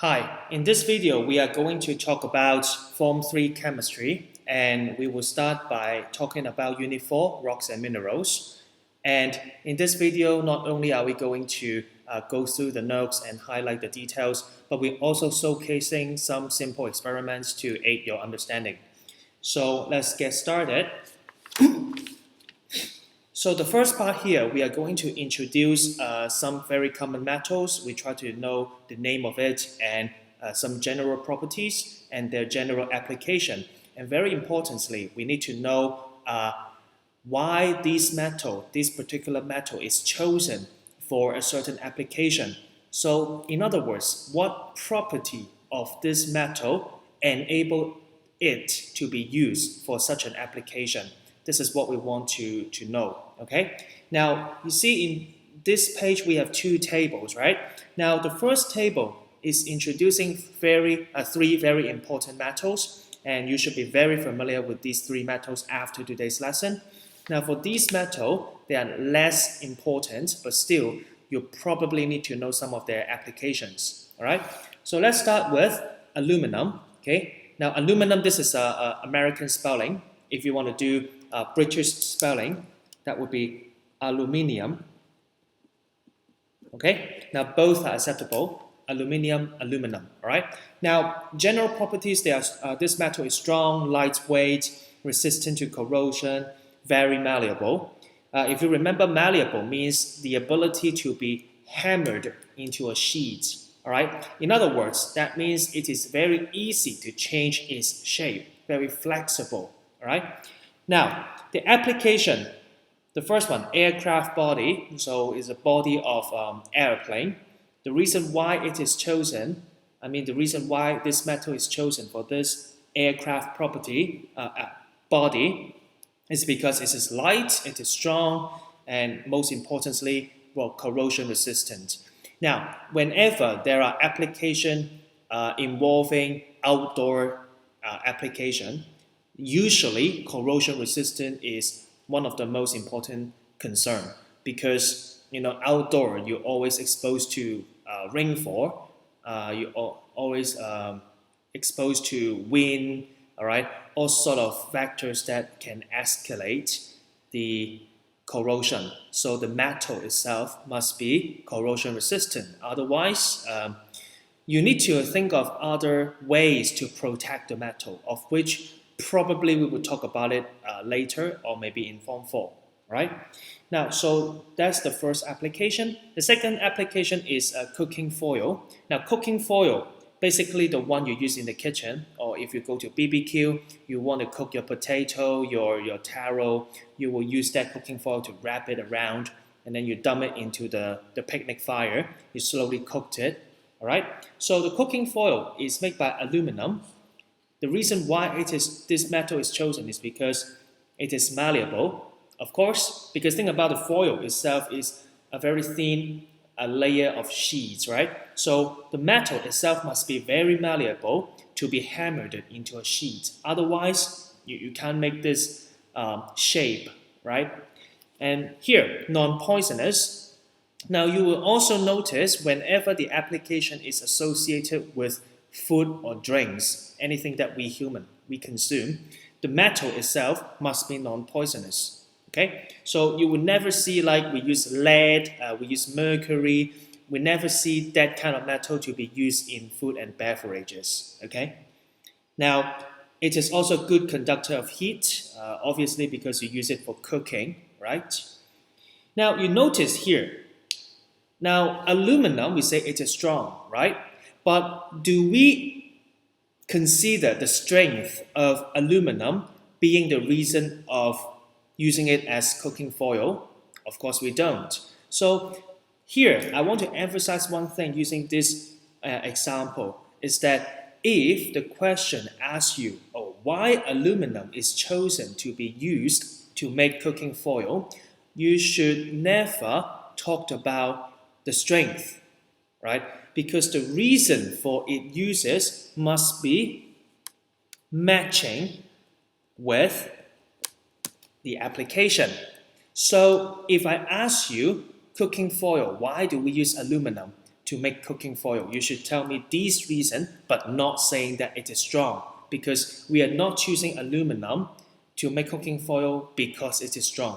Hi, in this video we are going to talk about Form 3 chemistry, and we will start by talking about Unit 4, rocks and minerals. And in this video, not only are we going to go through the notes and highlight the details, but we're also showcasing some simple experiments to aid your understanding. So let's get started. So the first part here, we are going to introduce some very common metals. We try to know the name of it and some general properties and their general application. And very importantly, we need to know why this particular metal is chosen for a certain application. So in other words, what property of this metal enable it to be used for such an application? This is what we want to know, okay? Now, you see in this page, we have two tables, right? Now, the first table is introducing three very important metals, and you should be very familiar with these three metals after today's lesson. Now, for these metals, they are less important, but still, you probably need to know some of their applications, all right? So let's start with aluminum, okay? Now, aluminum, this is American spelling. If you want to do British spelling, that would be aluminium. Okay, now both are acceptable. Aluminium, aluminum. All right. Now, general properties: this metal is strong, lightweight, resistant to corrosion, very malleable. If you remember, malleable means the ability to be hammered into a sheet. All right. In other words, that means it is very easy to change its shape, very flexible. All right. Now, the application, the first one, aircraft body, so it's a body of airplane. The reason why it is chosen, the reason why this metal is chosen for this aircraft property, body, is because it is light, it is strong, and most importantly, well, corrosion resistant. Now, whenever there are applications involving outdoor application, usually corrosion resistant is one of the most important concern because outdoor you're always exposed to rainfall, you're always exposed to wind, all right, all sort of factors that can escalate the corrosion. So the metal itself must be corrosion resistant. Otherwise, you need to think of other ways to protect the metal, of which probably we will talk about it later or maybe in Form 4, right? Now, so that's the first application. The second application is cooking foil. Now, cooking foil, basically the one you use in the kitchen, or if you go to BBQ, you want to cook your potato, your taro, you will use that cooking foil to wrap it around, and then you dump it into the picnic fire. You slowly cooked it, all right? So the cooking foil is made by aluminum. The reason why this metal is chosen is because it is malleable, of course, because think about the foil itself is a very thin layer of sheets, right? So the metal itself must be very malleable to be hammered into a sheet. Otherwise, you can't make this shape, right? And here, non-poisonous. Now you will also notice whenever the application is associated with food or drinks, anything that we consume, the metal itself must be non-poisonous. Okay, so you will never see like we use lead, we use mercury. We never see that kind of metal to be used in food and beverages. Okay, now it is also a good conductor of heat, obviously because you use it for cooking, right? Now you notice here. Now aluminum, we say it is strong, right? But do we consider the strength of aluminum being the reason of using it as cooking foil? Of course we don't. So here, I want to emphasize one thing using this example, is that if the question asks you, why aluminum is chosen to be used to make cooking foil, you should never talk about the strength, right? Because the reason for its uses must be matching with the application. So if I ask you, cooking foil, why do we use aluminum? to make cooking foil. You should tell me these reasons, but not saying that it is strong, because we are not choosing aluminum to make cooking foil because it is strong.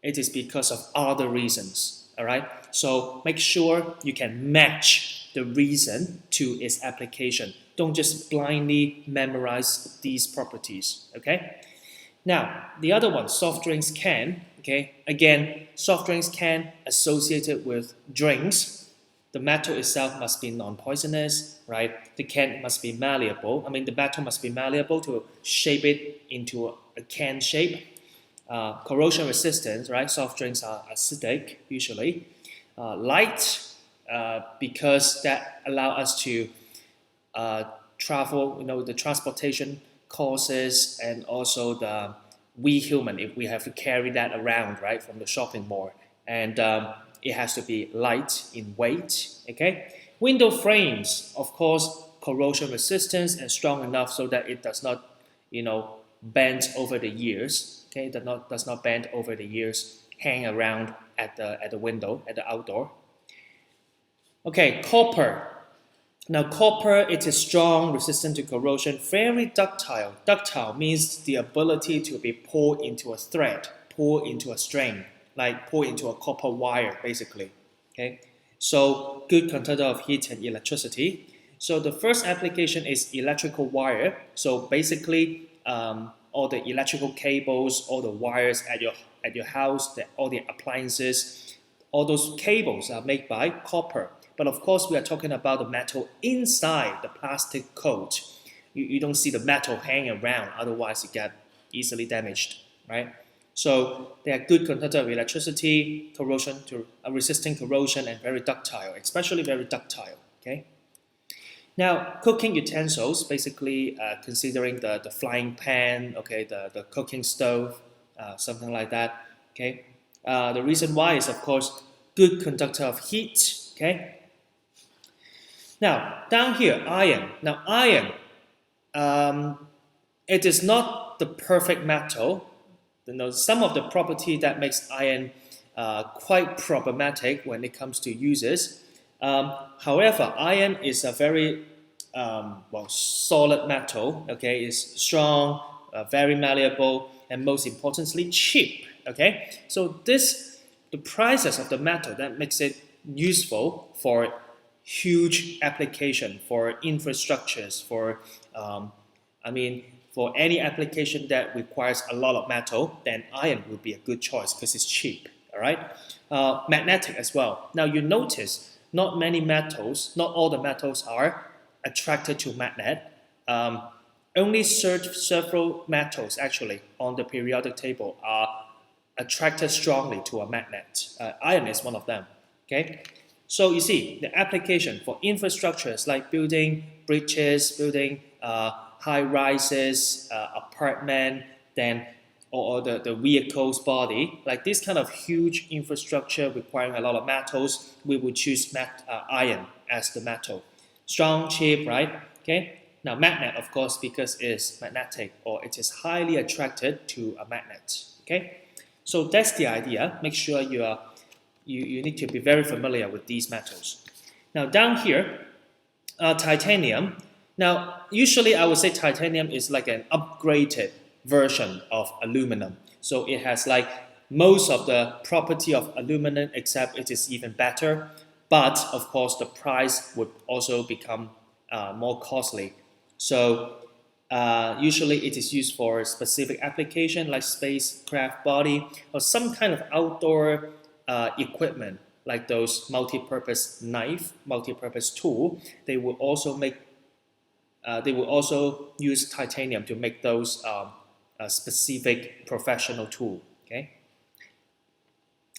It is because of other reasons. All right. So make sure you can match the reason to its application. Don't just blindly memorize these properties. Okay. Now the other one, soft drinks can. Okay. Again, soft drinks can associated with drinks. The metal itself must be non-poisonous, right? The can must be malleable. I mean, the metal must be malleable to shape it into a can shape. Corrosion resistance, right? Soft drinks are acidic usually. Light, because that allow us to travel. The transportation costs, and also we human, if we have to carry that around, right, from the shopping mall, and it has to be light in weight. Okay. Window frames, of course, corrosion resistance and strong enough so that it does not, bend over the years. Okay, does not bend over the years, hang around at the window, at the outdoor. Okay, copper. Now copper, it is strong, resistant to corrosion, very ductile. Ductile means the ability to be poured into a thread, poured into a string, like poured into a copper wire, basically. Okay, so good conductor of heat and electricity. So the first application is electrical wire. So basically, all the electrical cables, all the wires at your house, all the appliances, all those cables are made by copper. But of course, we are talking about the metal inside the plastic coat. You don't see the metal hanging around, otherwise it get easily damaged, right? So they are good conductor of electricity, resisting corrosion, and very ductile, especially very ductile. Okay. Now, cooking utensils, basically considering the frying pan, okay, the cooking stove, something like that. Okay. The reason why is, of course, good conductor of heat. Okay. Now, down here, iron. Now, iron, it is not the perfect metal. Some of the property that makes iron quite problematic when it comes to uses. However, iron is a very solid metal. Okay, it's strong, very malleable, and most importantly, cheap. Okay, so the prices of the metal that makes it useful for huge application, for infrastructures, for for any application that requires a lot of metal, then iron would be a good choice because it's cheap. All right, magnetic as well. Now you notice not all the metals are attracted to magnet. Only several metals actually on the periodic table are attracted strongly to a magnet. Iron is one of them. Okay. So you see, the application for infrastructures like building bridges, building high rises, apartment, then or the vehicle's body, like this kind of huge infrastructure requiring a lot of metals, we would choose iron as the metal. Strong, cheap, right? Okay. Now magnet, of course, because it's magnetic or it is highly attracted to a magnet. Okay. So that's the idea. Make sure you need to be very familiar with these metals. Now down here, titanium. Now usually I would say titanium is like an upgraded version of aluminum. So it has like most of the property of aluminum, except it is even better. But of course the price would also become more costly. So usually it is used for a specific application like spacecraft body or some kind of outdoor equipment like those multi-purpose knife, multi-purpose tool. They will also use titanium to make those specific professional tool. Okay.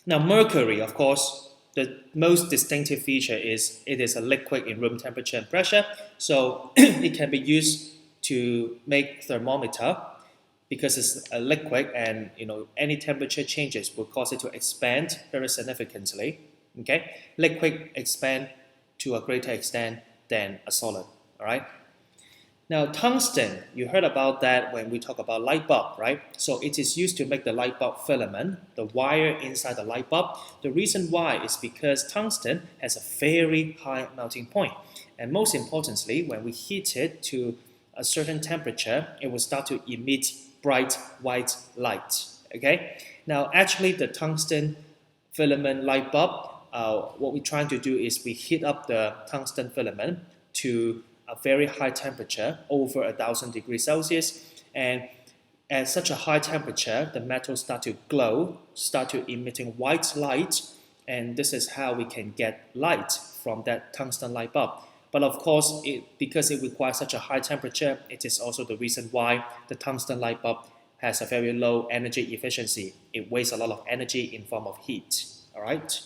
Now mercury, of course, the most distinctive feature is it is a liquid in room temperature and pressure. So it can be used to make thermometer because it's a liquid, and any temperature changes will cause it to expand very significantly. Okay, liquid expand to a greater extent than a solid. All right. Now, tungsten, you heard about that when we talk about light bulb, right? So it is used to make the light bulb filament, the wire inside the light bulb. The reason why is because tungsten has a very high melting point. And most importantly, when we heat it to a certain temperature, it will start to emit bright white light, okay? Now, actually, the tungsten filament light bulb, what we're trying to do is we heat up the tungsten filament to a very high temperature, over 1,000 degrees Celsius, and at such a high temperature, the metal start to glow, start to emitting white light, and this is how we can get light from that tungsten light bulb. But of course, because it requires such a high temperature, it is also the reason why the tungsten light bulb has a very low energy efficiency. It wastes a lot of energy in form of heat. All right.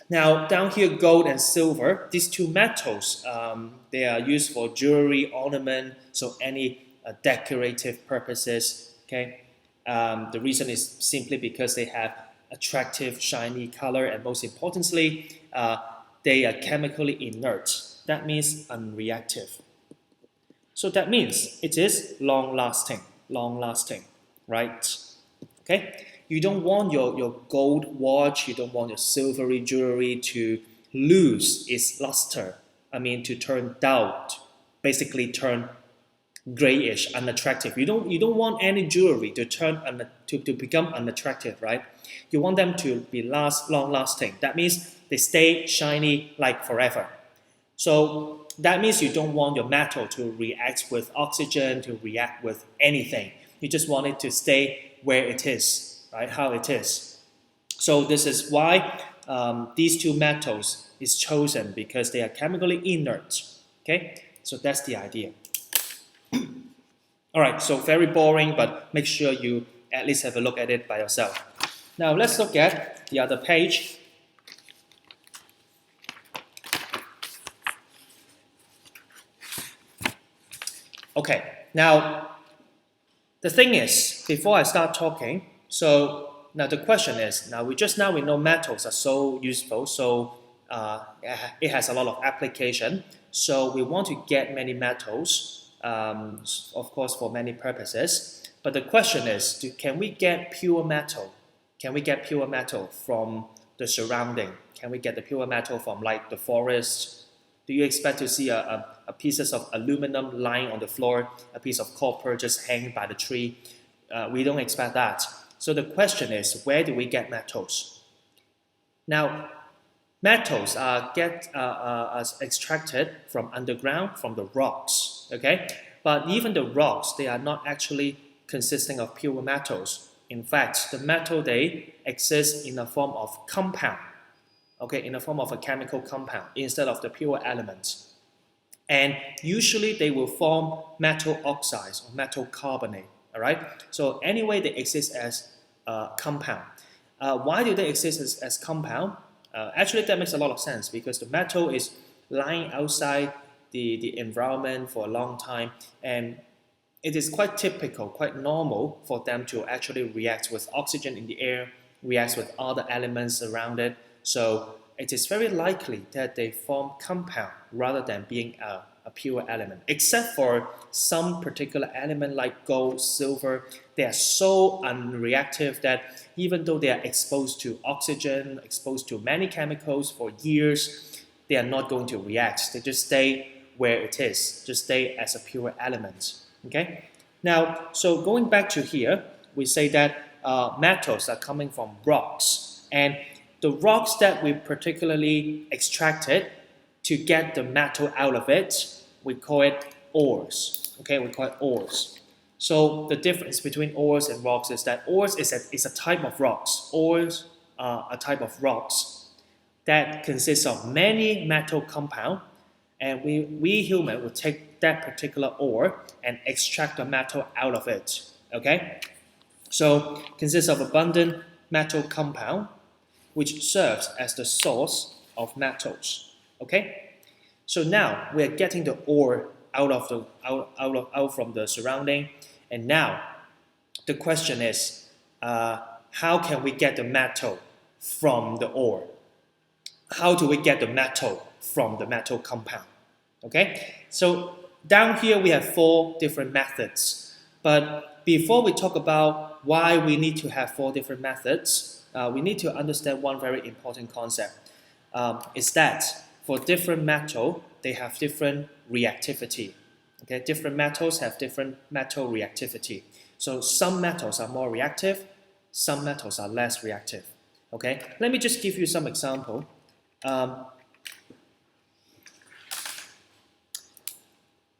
Now, down here, gold and silver, these two metals, they are used for jewelry, ornament, so any decorative purposes, okay? The reason is simply because they have attractive, shiny color, and most importantly, they are chemically inert. That means unreactive. So that means it is long-lasting, right? Okay? You don't want your gold watch, you don't want your silvery jewelry to lose its luster. I mean, to turn dull, basically turn grayish, unattractive. You don't want any jewelry to to become unattractive, right? You want them to be long lasting. That means they stay shiny like forever. So that means you don't want your metal to react with oxygen, to react with anything. You just want it to stay where it is. Right, how it is. So this is why these two metals is chosen, because they are chemically inert. Okay, so that's the idea. All right, so very boring, but make sure you at least have a look at it by yourself. Now let's look at the other page. Okay, now the thing is, before I start talking, so now the question is, we know metals are so useful, so it has a lot of application. So we want to get many metals, of course, for many purposes. But the question is, can we get pure metal? Can we get pure metal from the surrounding? Can we get the pure metal from like the forest? Do you expect to see a pieces of aluminum lying on the floor, a piece of copper just hanging by the tree? We don't expect that. So the question is, where do we get metals? Now, metals are extracted from underground, from the rocks, okay? But even the rocks, they are not actually consisting of pure metals. In fact, the metal, they exist in a form of compound, okay, in the form of a chemical compound instead of the pure elements. And usually they will form metal oxides or metal carbonate, all right? So anyway, they exist as compound. Why do they exist as compound? Actually, that makes a lot of sense, because the metal is lying outside the environment for a long time, and it is quite typical, quite normal for them to actually react with oxygen in the air, react with other elements around it. So it is very likely that they form compound rather than being a pure element, except for some particular element like gold, silver. They are so unreactive that even though they are exposed to oxygen, exposed to many chemicals for years, they are not going to react. They just stay where it is, just stay as a pure element. Okay. Now, so going back to here, we say that metals are coming from rocks, and the rocks that we particularly extracted to get the metal out of it, we call it ores. Okay, we call it ores. So the difference between ores and rocks is that ores is a type of rocks. Ores are a type of rocks that consists of many metal compounds, and we human will take that particular ore and extract the metal out of it. Okay, so consists of abundant metal compound, which serves as the source of metals. Okay, so now we are getting the ore out from the surrounding, and now the question is, how can we get the metal from the ore? How do we get the metal from the metal compound? Okay, so down here we have 4 different methods. But before we talk about why we need to have 4 different methods, we need to understand one very important concept. Is that for different metal, they have different reactivity. Okay, different metals have different metal reactivity. So some metals are more reactive, some metals are less reactive. Okay, let me just give you some example.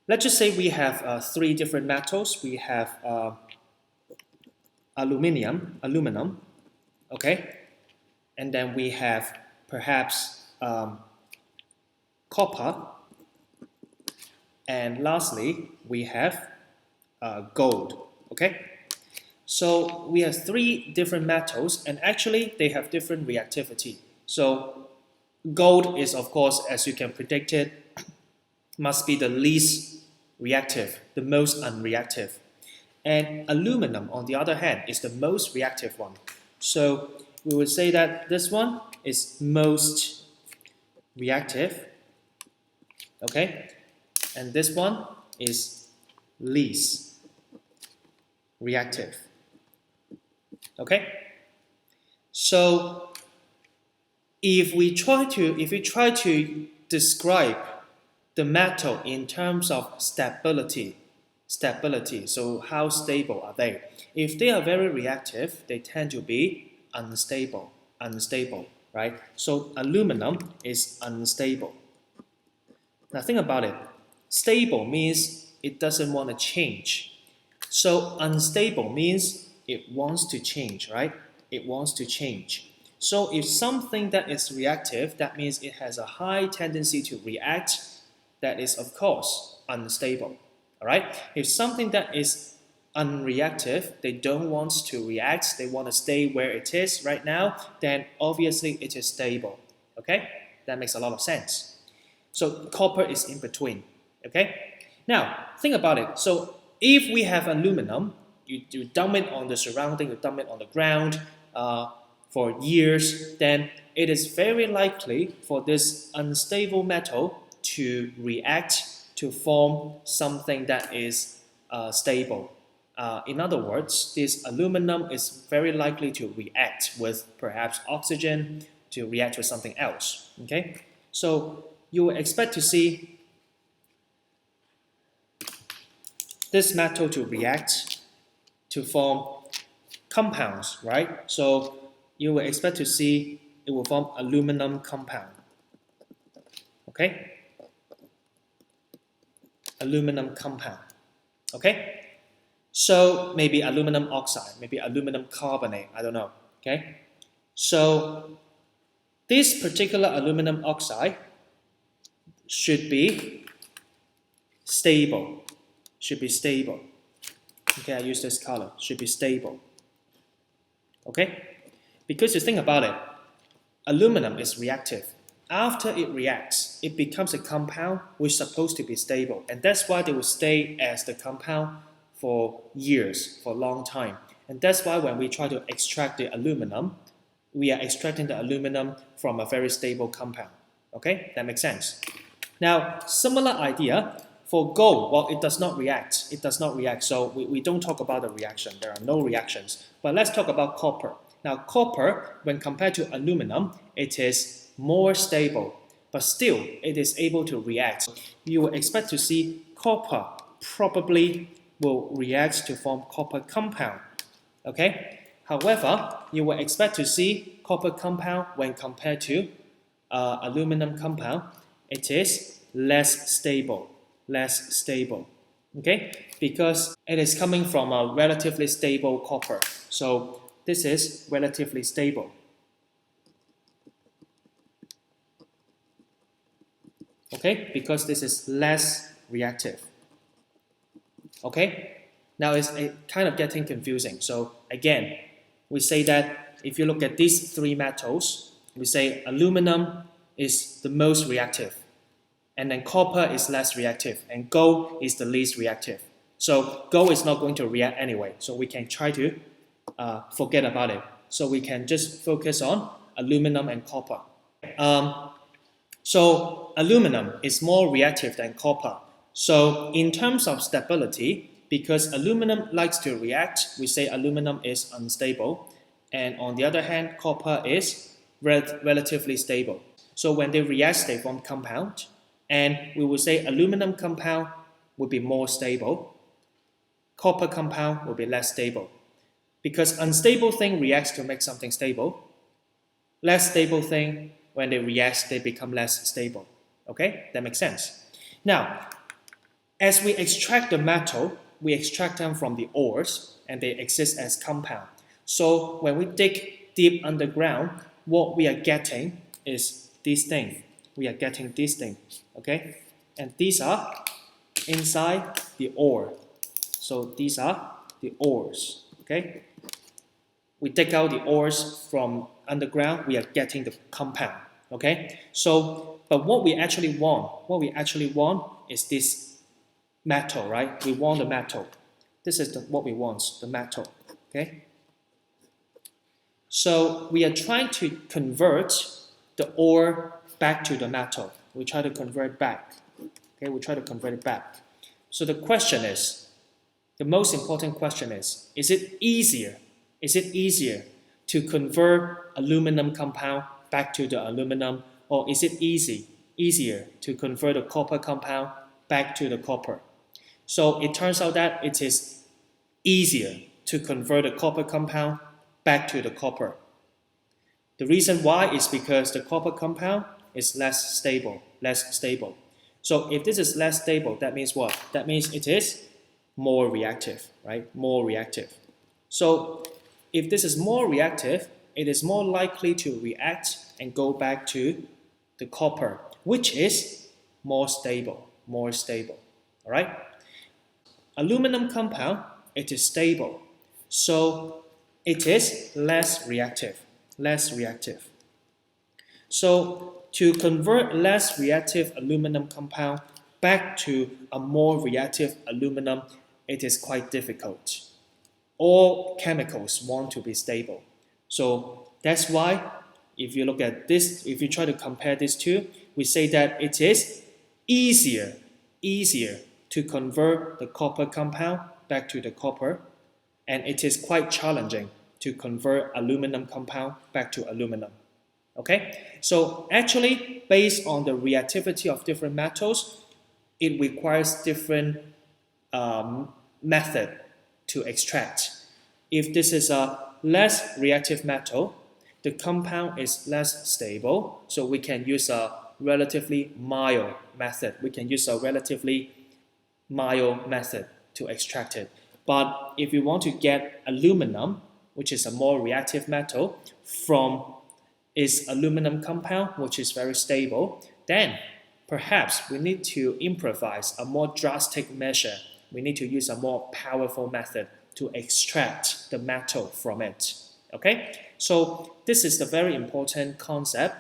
Let's just say we have 3 different metals. We have aluminum, okay, and then we have perhaps copper, and lastly we have gold. Okay, so we have 3 different metals, and actually they have different reactivity. So gold is, of course, as you can predict it, must be the least reactive, the most unreactive. And aluminum, on the other hand, is the most reactive one. So we would say that this one is most reactive, okay? And this one is least reactive, okay? So if we try to describe the metal in terms of stability, so how stable are they? If they are very reactive, they tend to be unstable, right? So aluminum is unstable. Now think about it. Stable means it doesn't want to change. So unstable means it wants to change, right? It wants to change. So if something that is reactive, that means it has a high tendency to react. That is, of course, unstable. All right? If something that is unreactive, they don't want to react, they want to stay where it is right now, then obviously it is stable. Okay? That makes a lot of sense. So copper is in between. Okay? Now, think about it. So if we have aluminum, you dump it on the surrounding, you dump it on the ground for years, then it is very likely for this unstable metal to react to form something that is stable. In other words, this aluminum is very likely to react with perhaps oxygen, to react with something else. Okay, so you will expect to see this metal to react to form compounds, right? So you will expect to see it will form aluminum compound. Okay? Aluminum compound. Okay? So maybe aluminum oxide, maybe aluminum carbonate, I don't know. Okay? So this particular aluminum oxide should be stable. Should be stable. Okay, I use this color. Should be stable. Okay? Because you think about it, aluminum is reactive. After it reacts, it becomes a compound which is supposed to be stable. And that's why they will stay as the compound for years, for a long time. And that's why when we try to extract the aluminum, we are extracting the aluminum from a very stable compound. Okay, that makes sense. Now, similar idea for gold. Well, it does not react. It does not react. So we don't talk about the reaction. There are no reactions. But let's talk about copper. Now, copper, when compared to aluminum, it is more stable, but still it is able to react. You will expect to see copper probably will react to form copper compound. Okay? However, you will expect to see copper compound when compared to aluminum compound, it is less stable. Okay? Because it is coming from a relatively stable copper. So this is relatively stable. Okay, because this is less reactive. Okay, now it's kind of getting confusing. So again, we say that if you look at these 3 metals, we say aluminum is the most reactive, and then copper is less reactive, and gold is the least reactive. So gold is not going to react anyway, so we can try to forget about it. So we can just focus on aluminum and copper. So aluminum is more reactive than copper. So in terms of stability, because aluminum likes to react, we say aluminum is unstable. And on the other hand, copper is relatively stable. So when they react, they form compound. And we will say aluminum compound will be more stable. Copper compound will be less stable. Because unstable thing reacts to make something stable. Less stable thing, when they react, they become less stable. Okay, that makes sense. Now, as we extract the metal, we extract them from the ores, and they exist as compound. So when we dig deep underground, what we are getting is this thing. We are getting this thing, okay? And these are inside the ore. So these are the ores, okay? We dig out the ores from underground, we are getting the compound, okay? So, but what we actually want is this metal, right? We want the metal. This is what we want, the metal, okay? So we are trying to convert the ore back to the metal. We try to convert back, okay? We try to convert it back. So the question is, the most important question is it easier? Is it easier to convert aluminum compound back to the aluminum, or is it easier to convert a copper compound back to the copper? So it turns out that it is easier to convert a copper compound back to the copper. The reason why is because the copper compound is less stable. So if this is less stable, that means what? That means it is more reactive, right? More reactive. So if this is more reactive, it is more likely to react and go back to the copper, which is more stable. All right? Aluminum compound, it is stable. So it is less reactive. So to convert less reactive aluminum compound back to a more reactive aluminum, it is quite difficult. All chemicals want to be stable. So that's why if you look at this, if you try to compare these two, we say that it is easier to convert the copper compound back to the copper, and it is quite challenging to convert aluminum compound back to aluminum. Okay, so actually based on the reactivity of different metals, it requires different method to extract. If this is a less reactive metal, the compound is less stable, so we can use a relatively mild method. To extract it. But if you want to get aluminum, which is a more reactive metal, from its aluminum compound, which is very stable, then perhaps we need to improvise a more drastic measure. We need to use a more powerful method to extract the metal from it. Okay? So this is the very important concept.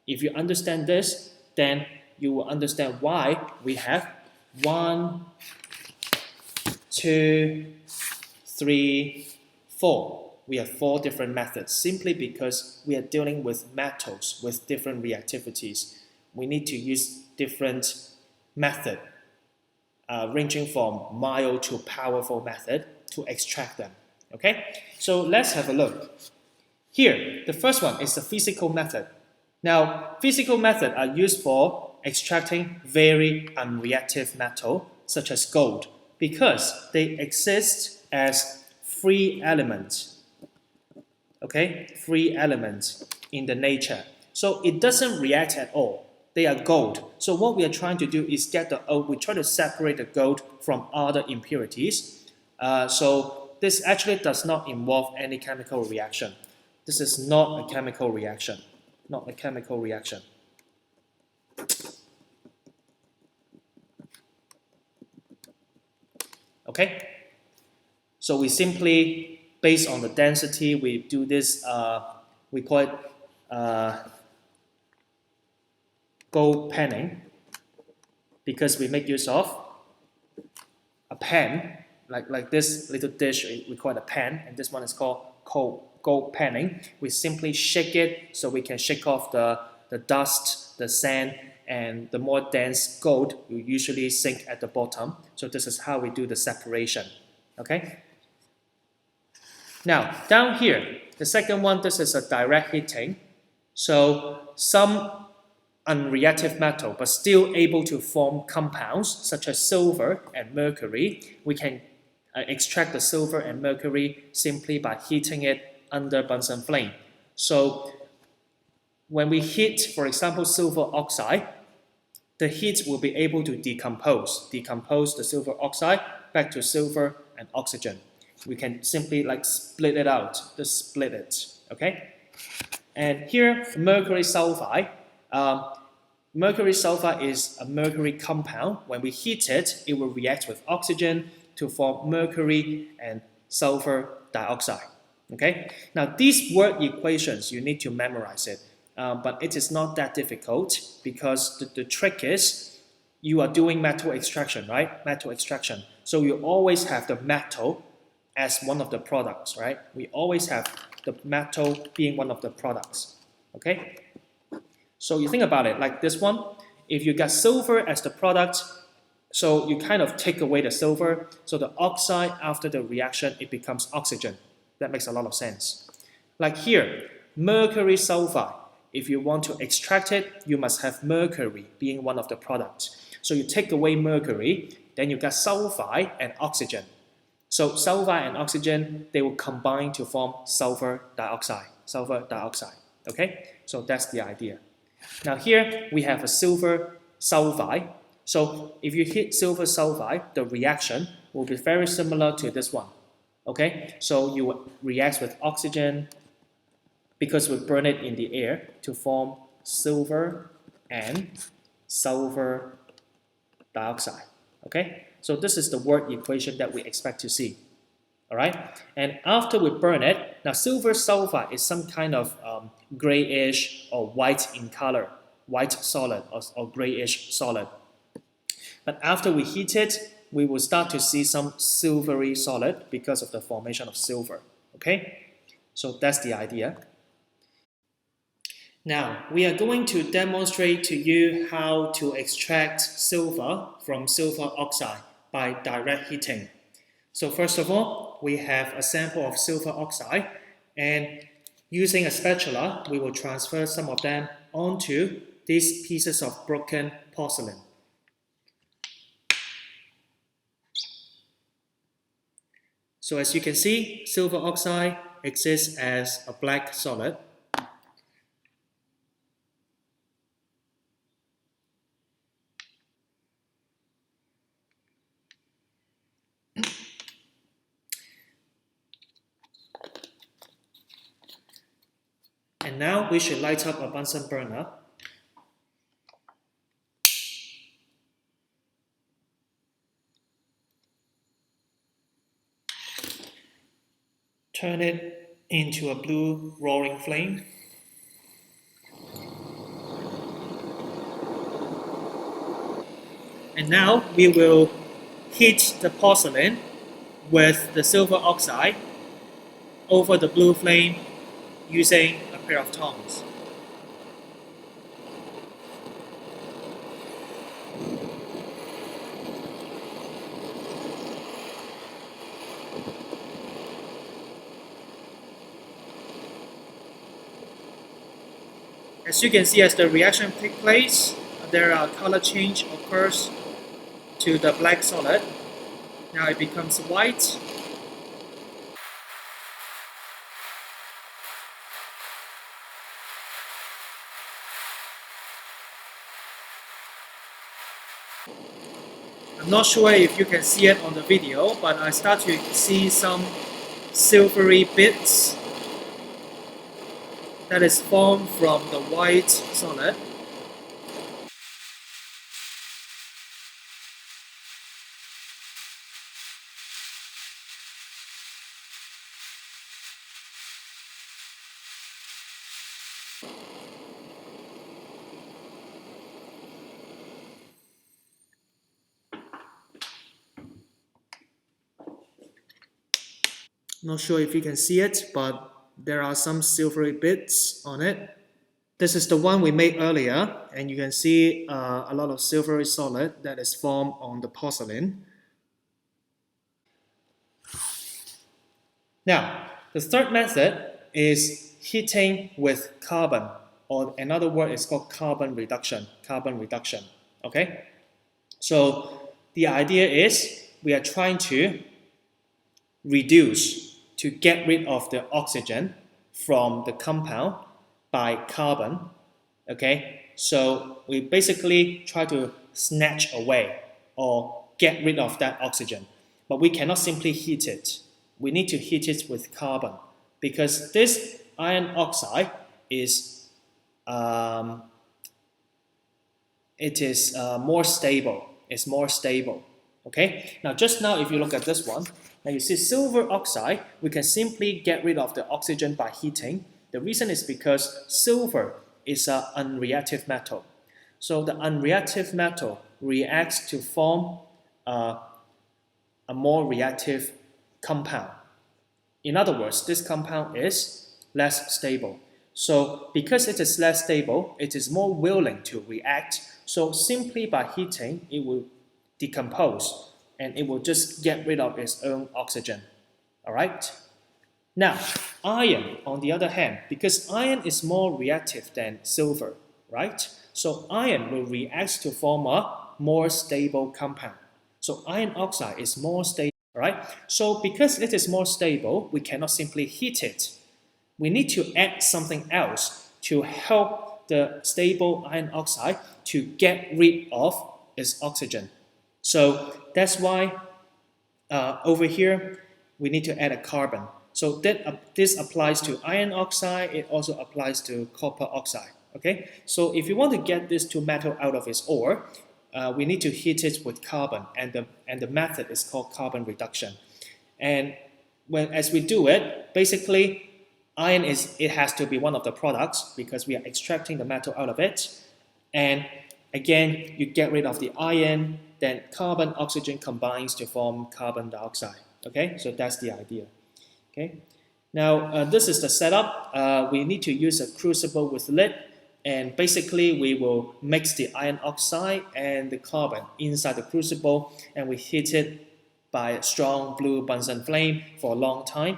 If you understand this, then you will understand why we have 1, 2, 3, 4. We have 4 different methods simply because we are dealing with metals with different reactivities. We need to use different methods ranging from mild to powerful method to extract them. Okay, so let's have a look. Here, the first one is the physical method. Now, physical methods are used for extracting very unreactive metal, such as gold, because they exist as free elements. Okay, free elements in the nature. So it doesn't react at all. They are gold. So what we are trying to do is we try to separate the gold from other impurities. So this actually does not involve any chemical reaction. This is not a chemical reaction. Okay? So we simply, based on the density, we do this, we call it gold panning, because we make use of a pan, like this little dish, we call it a pan, and this one is called gold panning. We simply shake it so we can shake off the the dust, the sand, and the more dense gold will usually sink at the bottom. So this is how we do the separation. Okay. Now down here, the second one, this is a direct heating. So some unreactive metal but still able to form compounds such as silver and mercury. We can extract the silver and mercury simply by heating it under Bunsen flame. So when we heat, for example, silver oxide, the heat will be able to decompose the silver oxide back to silver and oxygen. We can simply like split it out, just split it, okay? And here, mercury sulfide. Mercury sulfide is a mercury compound. When we heat it, it will react with oxygen to form mercury and sulfur dioxide. Okay? Now, these word equations, you need to memorize it. But it is not that difficult because the trick is you are doing metal extraction, right? Metal extraction. So you always have the metal as one of the products, right? We always have the metal being one of the products. Okay? So you think about it like this one. If you got silver as the product, so you kind of take away the silver. So the oxide, after the reaction, it becomes oxygen. That makes a lot of sense. Like here, mercury sulfide. If you want to extract it, you must have mercury being one of the products. So you take away mercury, then you got sulfide and oxygen. So sulfide and oxygen, they will combine to form sulfur dioxide. Sulfur dioxide. Okay? So that's the idea. Now here we have a silver sulfide. So if you heat silver sulfide, the reaction will be very similar to this one. Okay? So you react with oxygen because we burn it in the air to form silver and sulfur dioxide. Okay? So this is the word equation that we expect to see. Alright? And after we burn it, now silver sulfide is some kind of grayish or white in color, white solid or grayish solid. But after we heat it, we will start to see some silvery solid because of the formation of silver. Okay? So that's the idea. Now, we are going to demonstrate to you how to extract silver from silver oxide by direct heating. So first of all, we have a sample of silver oxide, and using a spatula, we will transfer some of them onto these pieces of broken porcelain. So as you can see, silver oxide exists as a black solid. And now we should light up a Bunsen burner. Turn it into a blue roaring flame. And now we will heat the porcelain with the silver oxide over the blue flame using a pair of tongs. As you can see, as the reaction takes place, there are color change occurs to the black solid. Now it becomes white. I'm not sure if you can see it on the video, but I start to see some silvery bits that is formed from the white solid. Not sure if you can see it, but there are some silvery bits on it. This is the one we made earlier, and you can see a lot of silvery solid that is formed on the porcelain. Now, the third method is heating with carbon, or another word is called carbon reduction. Okay? So the idea is we are trying to reduce, to get rid of the oxygen from the compound by carbon. Okay? So we basically try to snatch away or get rid of that oxygen. But we cannot simply heat it. We need to heat it with carbon because this iron oxide is more stable. It's more stable. Okay. Now, just now, if you look at this one, now you see silver oxide. We can simply get rid of the oxygen by heating. The reason is because silver is an unreactive metal. So the unreactive metal reacts to form a more reactive compound. In other words, this compound is less stable. So because it is less stable, it is more willing to react. So simply by heating, it will decompose and it will just get rid of its own oxygen. All right? Now, iron, on the other hand, because iron is more reactive than silver, right? So iron will react to form a more stable compound. So iron oxide is more stable, right? So because it is more stable, we cannot simply heat it. We need to add something else to help the stable iron oxide to get rid of its oxygen. So that's why over here, we need to add a carbon. So this applies to iron oxide. It also applies to copper oxide. Okay. So if you want to get this two metal out of its ore, we need to heat it with carbon, and the method is called carbon reduction. And as we do it, basically, iron it has to be one of the products because we are extracting the metal out of it. And again, you get rid of the iron, then carbon oxygen combines to form carbon dioxide. Okay, so that's the idea. Okay, now this is the setup. We need to use a crucible with lid, and basically we will mix the iron oxide and the carbon inside the crucible, and we heat it by a strong blue Bunsen flame for a long time.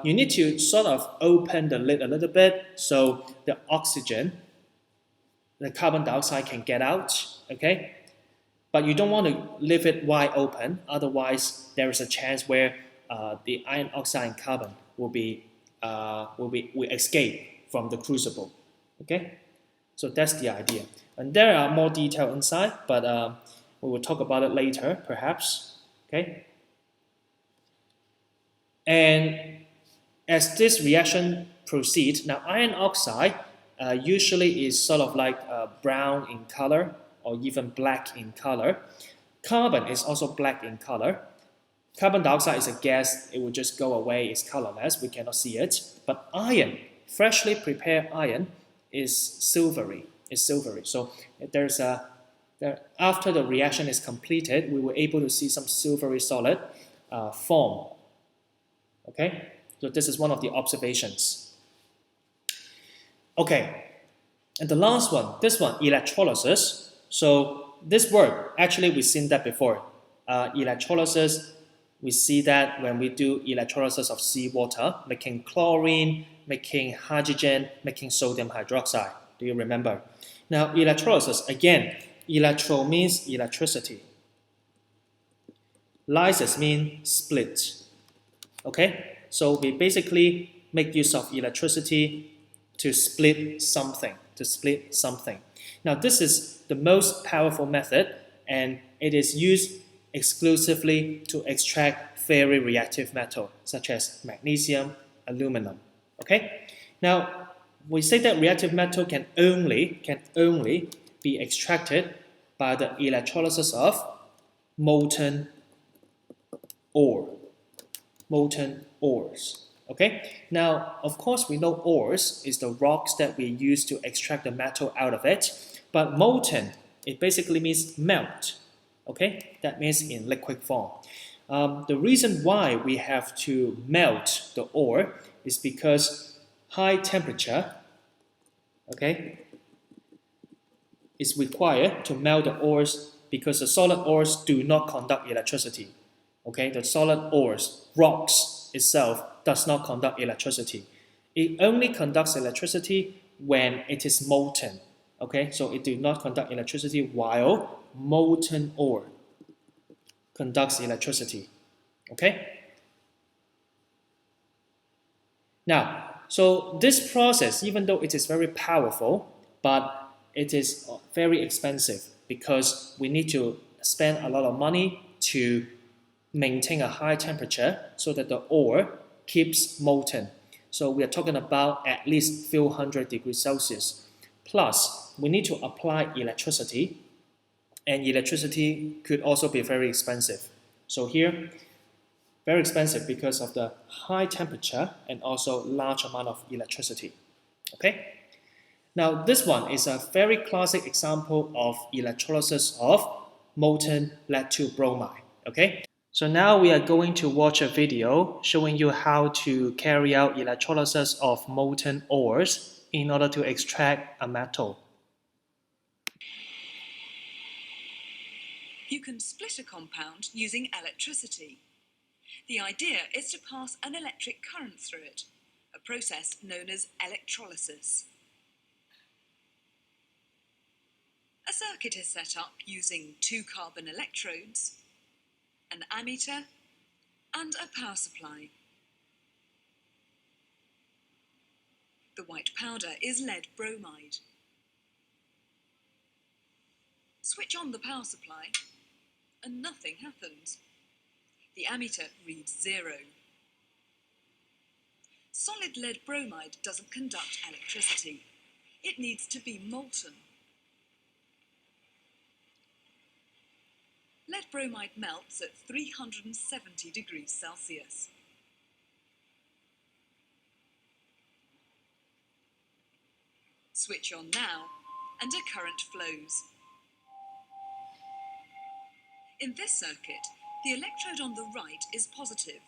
You need to sort of open the lid a little bit so the oxygen, the carbon dioxide can get out. Okay, but you don't want to leave it wide open, otherwise there is a chance where the iron oxide and carbon will escape from the crucible. Okay, so that's the idea. And there are more detail inside, but we will talk about it later, perhaps. Okay, and as this reaction proceeds, now iron oxide usually is sort of like brown in color or even black in color. Carbon is also black in color. Carbon dioxide is a gas, it will just go away, it's colorless, we cannot see it. But iron, freshly prepared iron, is silvery. So after the reaction is completed, we were able to see some silvery solid form. Okay, so this is one of the observations. Okay, and the last one, this one, electrolysis. So this word, actually we've seen that before. Electrolysis, we see that when we do electrolysis of seawater, making chlorine, making hydrogen, making sodium hydroxide. Do you remember? Now, electrolysis, again, electro means electricity. Lysis means split. Okay? So we basically make use of electricity to split something. Now, this is the most powerful method, and it is used exclusively to extract very reactive metal, such as magnesium, aluminum. Okay? Now, we say that reactive metal can only be extracted by the electrolysis of molten ore. Molten ores. Okay? Now, of course, we know ores is the rocks that we use to extract the metal out of it, but molten, it basically means melt. Okay? That means in liquid form. The reason why we have to melt the ore is because high temperature, okay, is required to melt the ores because the solid ores do not conduct electricity. Okay, the solid ores, rocks itself, does not conduct electricity. It only conducts electricity when it is molten. Okay, so it does not conduct electricity while molten ore conducts electricity. Okay. Now, so this process, even though it is very powerful, but it is very expensive because we need to spend a lot of money to maintain a high temperature so that the ore keeps molten. So we are talking about at least few hundred degrees Celsius. Plus, we need to apply electricity, and electricity could also be very expensive. So here, very expensive because of the high temperature and also large amount of electricity. Okay. Now this one is a very classic example of electrolysis of molten lead bromide. Okay. So now we are going to watch a video showing you how to carry out electrolysis of molten ores in order to extract a metal. You can split a compound using electricity. The idea is to pass an electric current through it, a process known as electrolysis. A circuit is set up using 2 carbon electrodes, an ammeter, and a power supply. The white powder is lead bromide. Switch on the power supply, and nothing happens. The ammeter reads 0. Solid lead bromide doesn't conduct electricity. It needs to be molten. Lead bromide melts at 370 degrees Celsius. Switch on now, and a current flows. In this circuit, the electrode on the right is positive,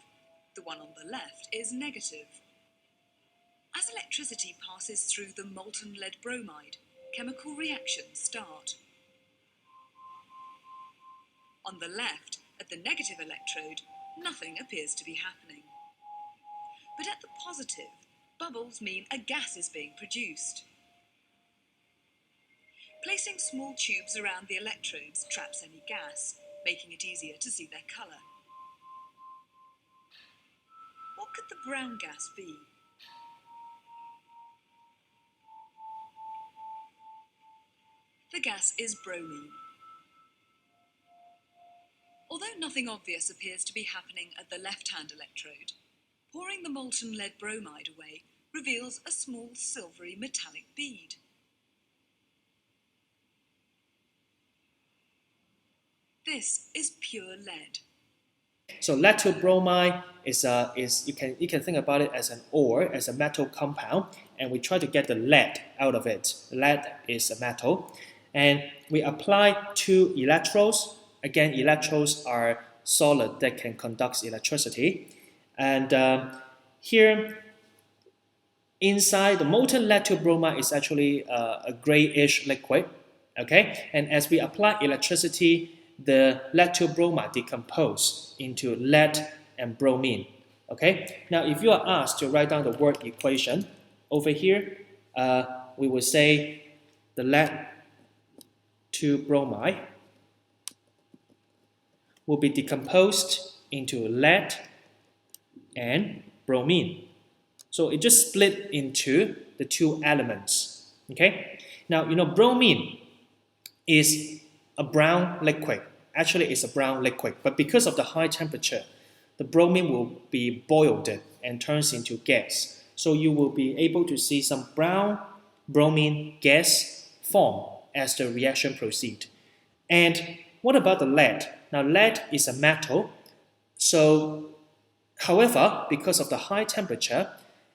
the one on the left is negative. As electricity passes through the molten lead bromide, chemical reactions start. On the left, at the negative electrode, nothing appears to be happening. But at the positive, bubbles mean a gas is being produced. Placing small tubes around the electrodes traps any gas, making it easier to see their colour. What could the brown gas be? The gas is bromine. Although nothing obvious appears to be happening at the left-hand electrode, pouring the molten lead bromide away reveals a small silvery metallic bead. This is pure lead. So lead bromide is you can think about it as an ore, as a metal compound, and we try to get the lead out of it. Lead is a metal, and we apply 2 electrodes. Again, electrodes are solid that can conduct electricity, and here inside the molten lead bromide is actually a grayish liquid. Okay, and as we apply electricity, the lead bromide decompose into lead and bromine. Okay, now if you are asked to write down the work equation over here, we will say the lead bromide will be decomposed into lead and bromine. So it just split into the 2 elements. Okay, now bromine is a brown liquid. Actually, it's a brown liquid, but because of the high temperature, the bromine will be boiled and turns into gas. So you will be able to see some brown bromine gas form as the reaction proceeds. And what about the lead? Now, lead is a metal. So, however, because of the high temperature,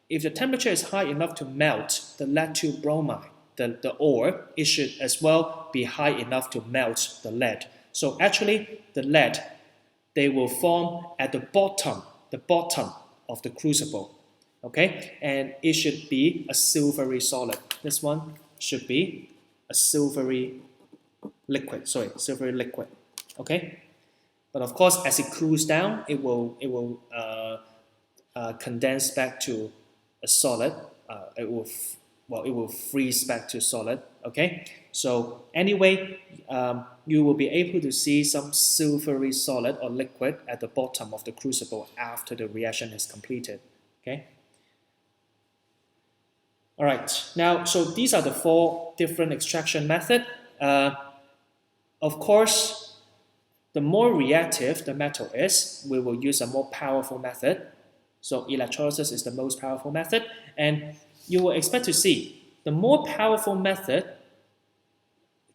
if the temperature is high enough to melt the lead bromide, the ore, it should as well be high enough to melt the lead. So actually, the lead, they will form at the bottom of the crucible. Okay, and it should be a silvery solid. this one should be a silvery liquid. Okay. But of course, as it cools down, it will condense back to a solid. It will freeze back to solid. Okay. So anyway, you will be able to see some silvery solid or liquid at the bottom of the crucible after the reaction is completed. Okay. All right. Now, so these are the 4 different extraction methods. Of course, the more reactive the metal is, we will use a more powerful method. So electrolysis is the most powerful method, and you will expect to see the more powerful method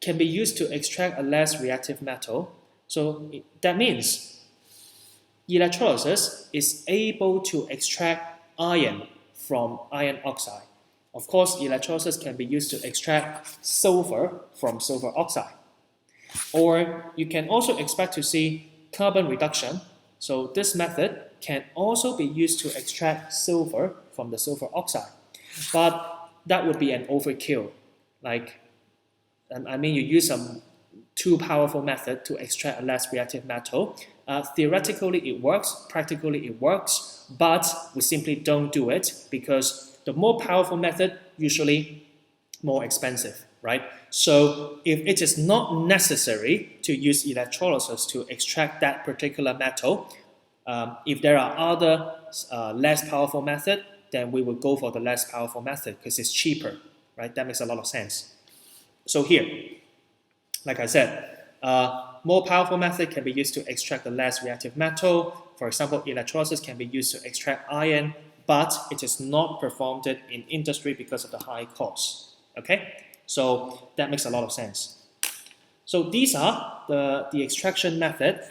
can be used to extract a less reactive metal. So that means electrolysis is able to extract iron from iron oxide. Of course, electrolysis can be used to extract sulfur from sulfur oxide. Or you can also expect to see carbon reduction. So this method can also be used to extract sulfur from the sulfur oxide. But that would be an overkill. You use some too powerful method to extract a less reactive metal. Theoretically it works, practically it works, but we simply don't do it because the more powerful method usually more expensive, right? So if it is not necessary to use electrolysis to extract that particular metal, if there are other less powerful method, then we will go for the less powerful method because it's cheaper, right? That makes a lot of sense. So here, like I said, more powerful method can be used to extract the less reactive metal. For example, electrolysis can be used to extract iron, but it is not performed in industry because of the high cost. Okay, so that makes a lot of sense. So these are the extraction method.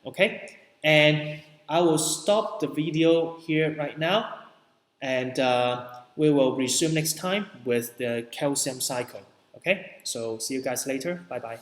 Okay, and I will stop the video here right now, and we will resume next time with the calcium cycle. Okay, so see you guys later. Bye bye.